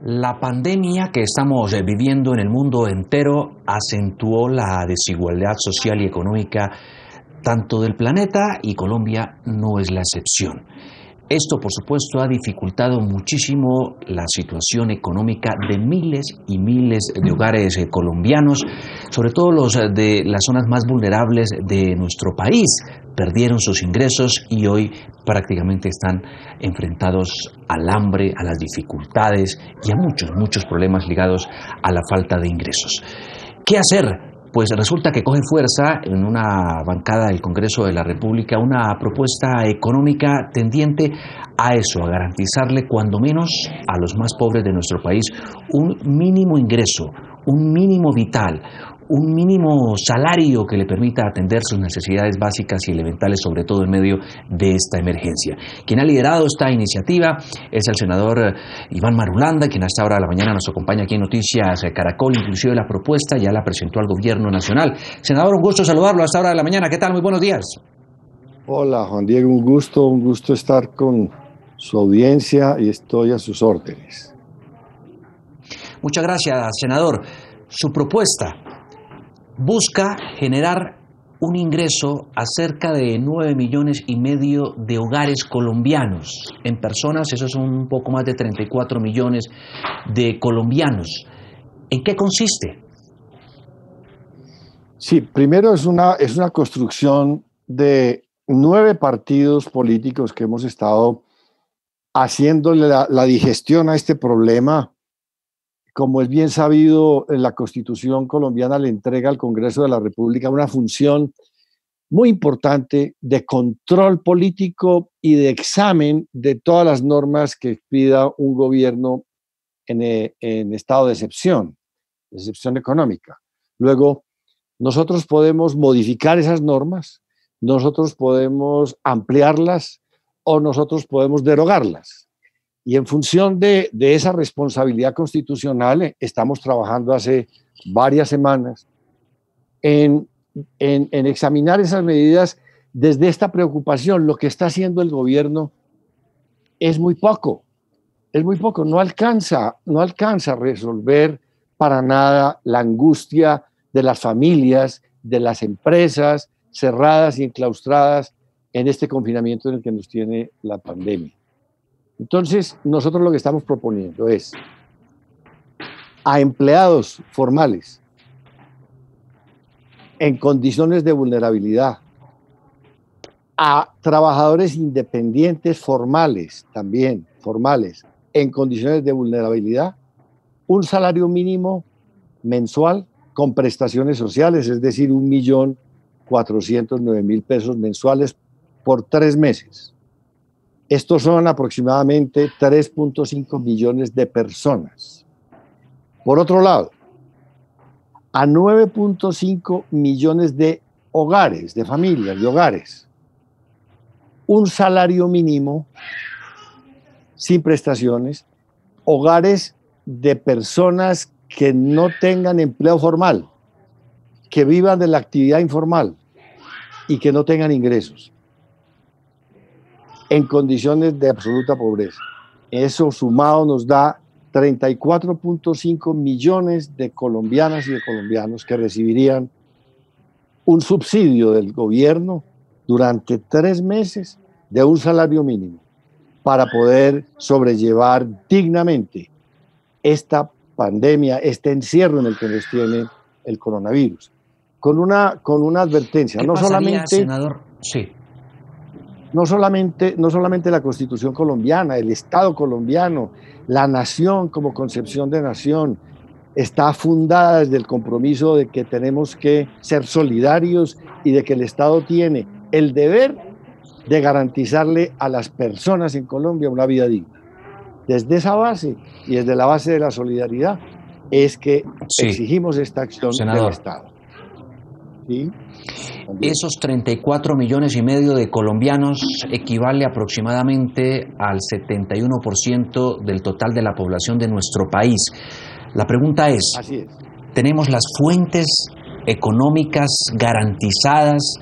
La pandemia que estamos viviendo en el mundo entero acentuó la desigualdad social y económica tanto del planeta, y Colombia no es la excepción. Esto, por supuesto, ha dificultado muchísimo la situación económica de miles y miles de hogares colombianos, sobre todo los de las zonas más vulnerables de nuestro país. Perdieron sus ingresos y hoy prácticamente están enfrentados al hambre, a las dificultades y a muchos problemas ligados a la falta de ingresos. ¿Qué hacer? Pues resulta que coge fuerza en una bancada del Congreso de la República una propuesta económica tendiente a eso, a garantizarle cuando menos a los más pobres de nuestro país un mínimo ingreso, un mínimo vital, un mínimo salario que le permita atender sus necesidades básicas y elementales, sobre todo en medio de esta emergencia. Quien ha liderado esta iniciativa es el senador Iván Marulanda, quien a esta hora de la mañana nos acompaña aquí en Noticias Caracol. Inclusive la propuesta ya la presentó al Gobierno Nacional. Senador, un gusto saludarlo a esta hora de la mañana. ¿Qué tal? Muy buenos días. Hola, Juan Diego, un gusto estar con su audiencia y estoy a sus órdenes. Muchas gracias, senador. Su propuesta busca generar un ingreso a cerca de 9,5 millones de hogares colombianos. En personas, eso son un poco más de 34 millones de colombianos. ¿En qué consiste? Sí, primero es una construcción de 9 partidos políticos que hemos estado haciéndole la digestión a este problema. Como es bien sabido, la Constitución colombiana le entrega al Congreso de la República una función muy importante de control político y de examen de todas las normas que pida un gobierno en estado de excepción económica. Luego, nosotros podemos modificar esas normas, nosotros podemos ampliarlas o nosotros podemos derogarlas. Y en función de esa responsabilidad constitucional, estamos trabajando hace varias semanas en examinar esas medidas desde esta preocupación. Lo que está haciendo el gobierno es muy poco, no alcanza a resolver para nada la angustia de las familias, de las empresas cerradas y enclaustradas en este confinamiento en el que nos tiene la pandemia. Entonces, nosotros lo que estamos proponiendo es a empleados formales en condiciones de vulnerabilidad, a trabajadores independientes formales, también formales, en condiciones de vulnerabilidad, un salario mínimo mensual con prestaciones sociales, es decir, 1.409.000 pesos mensuales por 3 meses. Estos son aproximadamente 3.5 millones de personas. Por otro lado, a 9.5 millones de hogares, de familias, de hogares, un salario mínimo sin prestaciones, hogares de personas que no tengan empleo formal, que vivan de la actividad informal y que no tengan ingresos, en condiciones de absoluta pobreza. Eso sumado nos da 34.5 millones de colombianas y de colombianos que recibirían un subsidio del gobierno durante 3 meses de un salario mínimo para poder sobrellevar dignamente esta pandemia, este encierro en el que nos tiene el coronavirus. Con una advertencia, no pasaría, solamente, senador? Sí. No solamente la Constitución colombiana, el Estado colombiano, la nación como concepción de nación, está fundada desde el compromiso de que tenemos que ser solidarios y de que el Estado tiene el deber de garantizarle a las personas en Colombia una vida digna. Desde esa base y desde la base de la solidaridad es que exigimos esta acción, senador, del Estado. ¿Sí? Esos 34,5 millones de colombianos equivale aproximadamente al 71% del total de la población de nuestro país. La pregunta es, ¿tenemos las fuentes económicas garantizadas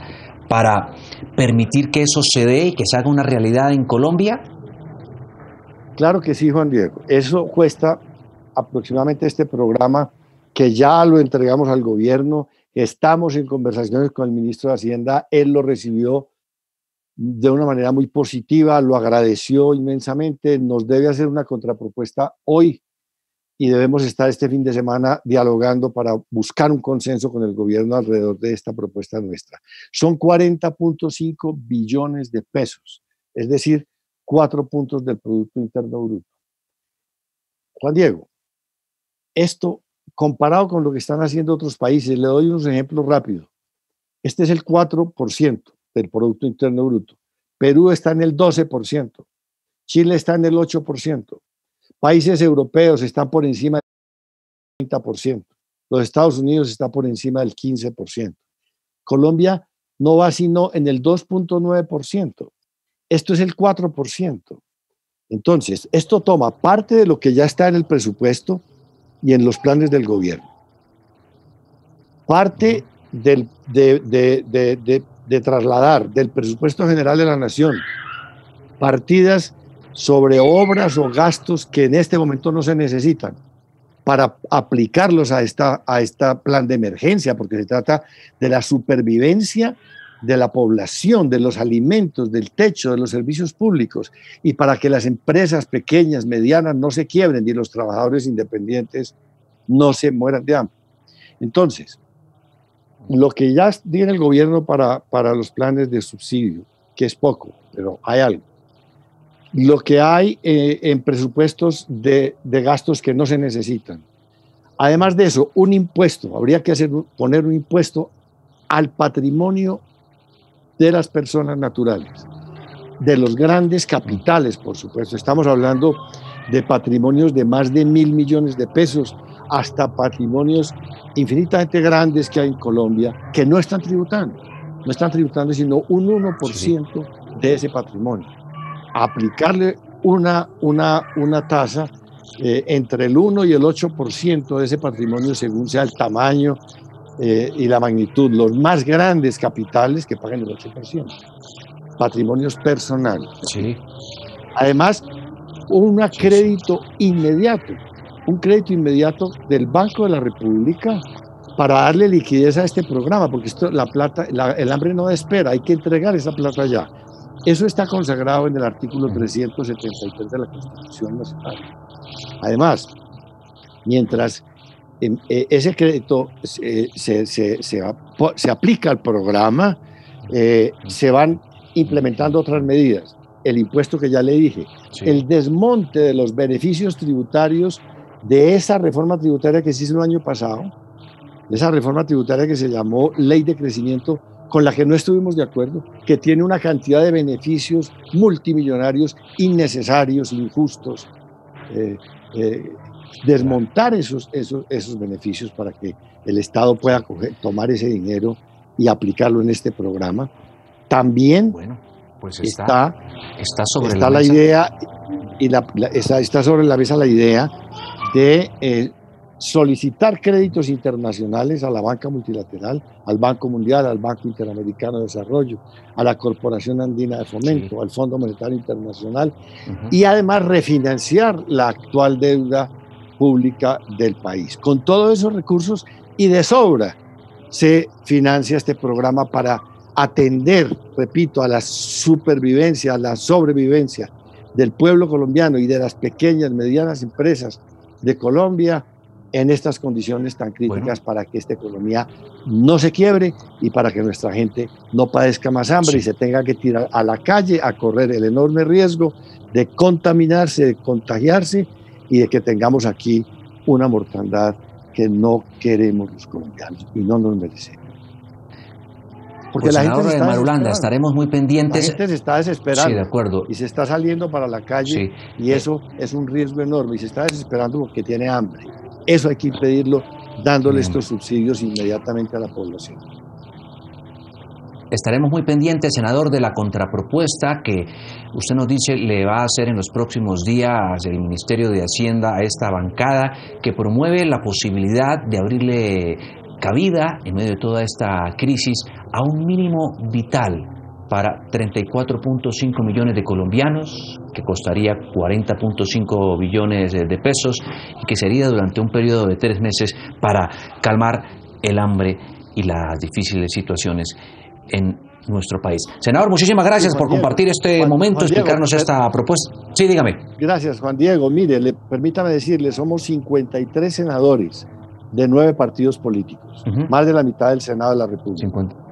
para permitir que eso se dé y que se haga una realidad en Colombia? Claro que sí, Juan Diego. Eso cuesta aproximadamente este programa, que ya lo entregamos al gobierno, estamos en conversaciones con el ministro de Hacienda, él lo recibió de una manera muy positiva, lo agradeció inmensamente, nos debe hacer una contrapropuesta hoy y debemos estar este fin de semana dialogando para buscar un consenso con el gobierno alrededor de esta propuesta nuestra. Son 40.5 billones de pesos, es decir, 4 puntos del Producto Interno Bruto. Juan Diego, esto comparado con lo que están haciendo otros países, le doy unos ejemplos rápidos. Este es el 4% del Producto Interno Bruto. Perú está en el 12%. Chile está en el 8%. Países europeos están por encima del 30%. Los Estados Unidos están por encima del 15%. Colombia no va sino en el 2.9%. Esto es el 4%. Entonces, esto toma parte de lo que ya está en el presupuesto y en los planes del gobierno. Parte de trasladar del presupuesto general de la nación partidas sobre obras o gastos que en este momento no se necesitan para aplicarlos a este plan de emergencia, porque se trata de la supervivencia de la población, de los alimentos, del techo, de los servicios públicos, y para que las empresas pequeñas, medianas no se quiebren y los trabajadores independientes no se mueran de hambre. Entonces, lo que ya tiene el gobierno para los planes de subsidio, que es poco, pero hay algo. Lo que hay en presupuestos de gastos que no se necesitan. Además de eso, un impuesto, habría que poner un impuesto al patrimonio de las personas naturales, de los grandes capitales, por supuesto. Estamos hablando de patrimonios de más de 1.000 millones de pesos, hasta patrimonios infinitamente grandes que hay en Colombia, que no están tributando sino un 1% de ese patrimonio. Aplicarle una tasa entre el 1 y el 8% de ese patrimonio, según sea el tamaño y la magnitud. Los más grandes capitales que paguen el 8%. Patrimonios personales. Sí. Además, un crédito inmediato del Banco de la República para darle liquidez a este programa, porque el hambre no espera, hay que entregar esa plata ya. Eso está consagrado en el artículo 373 de la Constitución Nacional. Además, mientras ese crédito se aplica al programa, se van implementando otras medidas. El impuesto que ya le dije, el desmonte de los beneficios tributarios de esa reforma tributaria que se hizo el año pasado, esa reforma tributaria que se llamó Ley de Crecimiento, con la que no estuvimos de acuerdo, que tiene una cantidad de beneficios multimillonarios innecesarios, injustos. Desmontar esos beneficios para que el Estado pueda tomar ese dinero y aplicarlo en este programa. También pues está sobre la idea y está sobre la mesa la idea de solicitar créditos internacionales a la banca multilateral, al Banco Mundial, al Banco Interamericano de Desarrollo, a la Corporación Andina de Fomento, al Fondo Monetario Internacional, y además refinanciar la actual deuda pública del país. Con todos esos recursos y de sobra se financia este programa para atender, repito, a la supervivencia, a la sobrevivencia del pueblo colombiano y de las pequeñas, medianas empresas de Colombia en estas condiciones tan críticas, para que esta economía no se quiebre y para que nuestra gente no padezca más hambre y se tenga que tirar a la calle a correr el enorme riesgo de contaminarse, de contagiarse y de que tengamos aquí una mortandad que no queremos los colombianos y no nos merecemos. Porque la gente se está Marulanda, estaremos muy pendientes. La gente se está desesperando. Sí, de acuerdo. Y se está saliendo para la calle, y eso es un riesgo enorme, y se está desesperando porque tiene hambre. Eso hay que impedirlo dándole estos subsidios inmediatamente a la población. Estaremos muy pendientes, senador, de la contrapropuesta que usted nos dice le va a hacer en los próximos días el Ministerio de Hacienda a esta bancada que promueve la posibilidad de abrirle cabida en medio de toda esta crisis a un mínimo vital para 34.5 millones de colombianos, que costaría 40.5 billones de pesos y que sería durante un periodo de 3 meses para calmar el hambre y las difíciles situaciones en nuestro país. Senador, muchísimas gracias por compartir este momento, explicarnos esta propuesta. Sí, dígame. Gracias, Juan Diego. Mire, permítame decirle, somos 53 senadores de 9 partidos políticos, más de la mitad del Senado de la República. 50.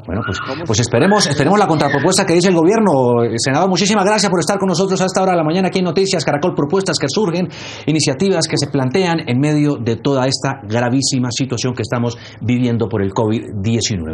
Bueno, pues esperemos la contrapropuesta que dice el gobierno. Senador, muchísimas gracias por estar con nosotros a esta hora de la mañana aquí en Noticias Caracol. Propuestas que surgen, iniciativas que se plantean en medio de toda esta gravísima situación que estamos viviendo por el COVID-19.